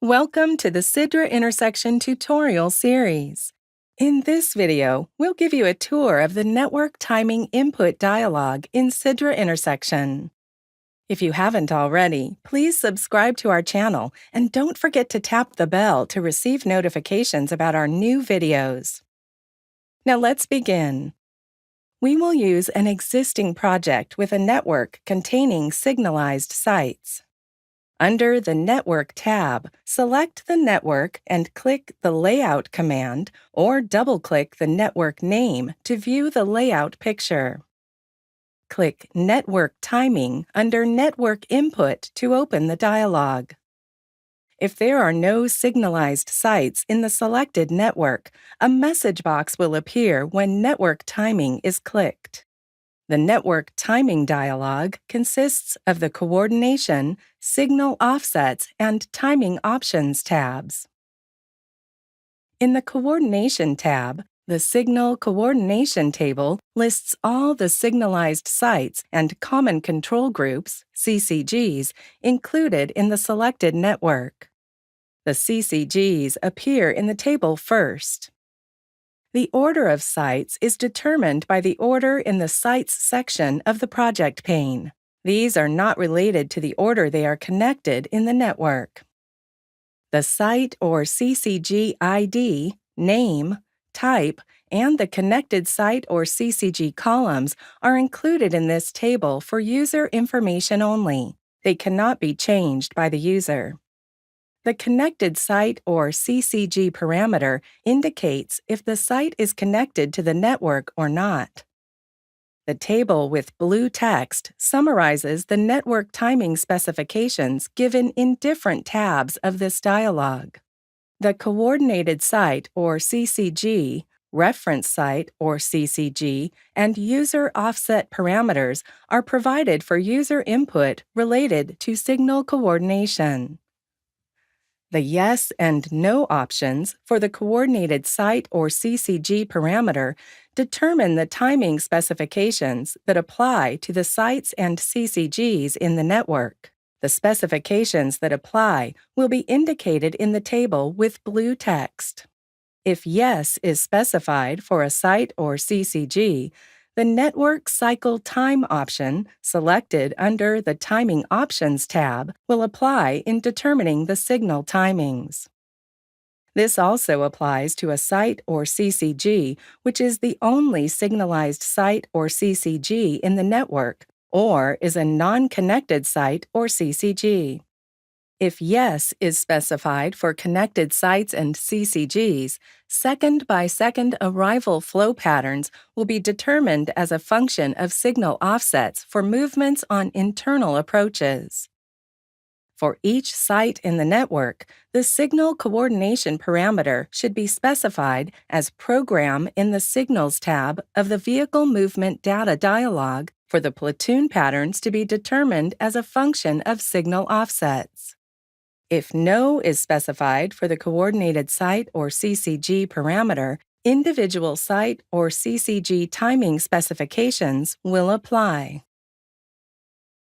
Welcome to the SIDRA Intersection tutorial series. In this video, we'll give you a tour of the Network Timing Input Dialog in SIDRA Intersection. If you haven't already, please subscribe to our channel and don't forget to tap the bell to receive notifications about our new videos. Now let's begin. We will use an existing project with a network containing signalized sites. Under the Network tab, select the network and click the Layout command or double-click the network name to view the layout picture. Click Network Timing under Network Input to open the dialog. If there are no signalized sites in the selected network, a message box will appear when Network Timing is clicked. The Network Timing dialog consists of the Coordination, Signal Offsets, and Timing Options tabs. In the Coordination tab, the Signal Coordination table lists all the signalized sites and common control groups, CCGs, included in the selected network. The CCGs appear in the table first. The order of sites is determined by the order in the Sites section of the project pane. These are not related to the order they are connected in the network. The site or CCG ID, name, type, and the connected site or CCG columns are included in this table for user information only. They cannot be changed by the user. The connected site or CCG parameter indicates if the site is connected to the network or not. The table with blue text summarizes the network timing specifications given in different tabs of this dialog. The coordinated site or CCG, reference site or CCG, and user offset parameters are provided for user input related to signal coordination. The Yes and No options for the coordinated site or CCG parameter determine the timing specifications that apply to the sites and CCGs in the network. The specifications that apply will be indicated in the table with blue text. If Yes is specified for a site or CCG, the Network Cycle Time option, selected under the Timing Options tab, will apply in determining the signal timings. This also applies to a site or CCG, which is the only signalized site or CCG in the network, or is a non-connected site or CCG. If Yes is specified for connected sites and CCGs, second-by-second arrival flow patterns will be determined as a function of signal offsets for movements on internal approaches. For each site in the network, the signal coordination parameter should be specified as Program in the Signals tab of the Vehicle Movement Data dialog for the platoon patterns to be determined as a function of signal offsets. If No is specified for the coordinated site or CCG parameter, individual site or CCG timing specifications will apply.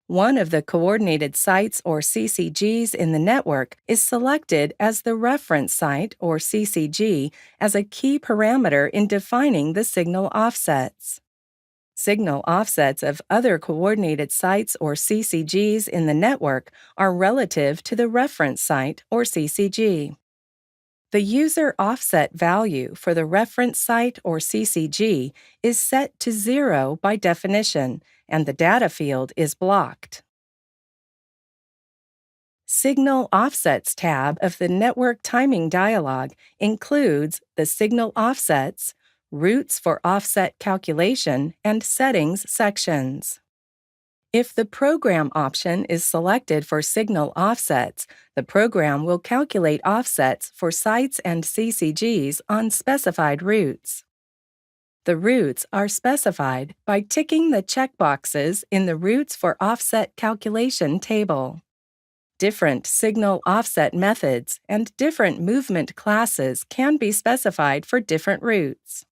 One of the coordinated sites or CCGs in the network is selected as the reference site or CCG as a key parameter in defining the signal offsets. Signal offsets of other coordinated sites or CCGs in the network are relative to the reference site or CCG. The user offset value for the reference site or CCG is set to 0 by definition, and the data field is blocked. Signal Offsets tab of the Network Timing dialog includes the Signal Offsets, Routes for Offset Calculation, and Settings sections. If the Program option is selected for signal offsets, the program will calculate offsets for sites and CCGs on specified routes. The routes are specified by ticking the checkboxes in the Routes for Offset Calculation table. Different signal offset methods and different movement classes can be specified for different routes.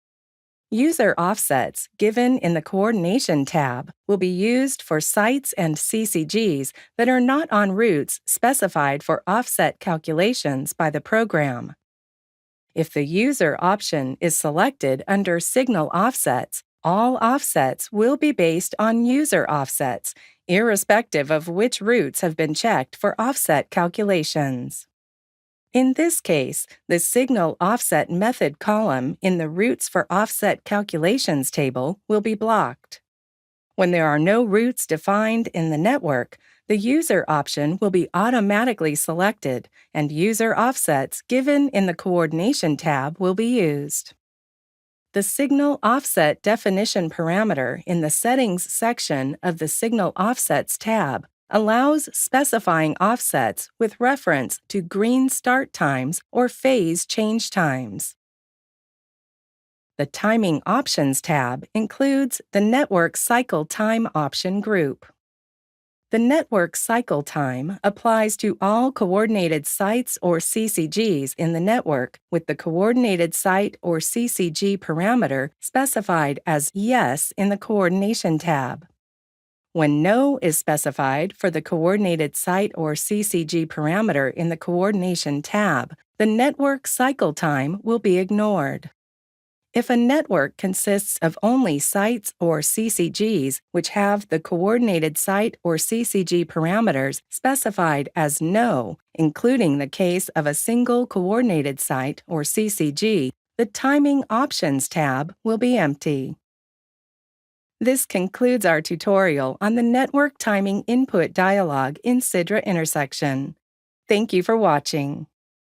User offsets given in the Coordination tab will be used for sites and CCGs that are not on routes specified for offset calculations by the program. If the user option is selected under Signal Offsets, all offsets will be based on user offsets, irrespective of which routes have been checked for offset calculations. In this case, the Signal Offset Method column in the Routes for Offset Calculations table will be blocked. When there are no routes defined in the network, the user option will be automatically selected, and user offsets given in the Coordination tab will be used. The Signal Offset Definition parameter in the Settings section of the Signal Offsets tab allows specifying offsets with reference to green start times or phase change times. The Timing Options tab includes the Network Cycle Time option group. The network cycle time applies to all coordinated sites or CCGs in the network with the coordinated site or CCG parameter specified as Yes in the Coordination tab. When No is specified for the coordinated site or CCG parameter in the Coordination tab, the network cycle time will be ignored. If a network consists of only sites or CCGs which have the coordinated site or CCG parameters specified as No, including the case of a single coordinated site or CCG, the Timing Options tab will be empty. This concludes our tutorial on the Network Timing Input Dialog in SIDRA Intersection. Thank you for watching.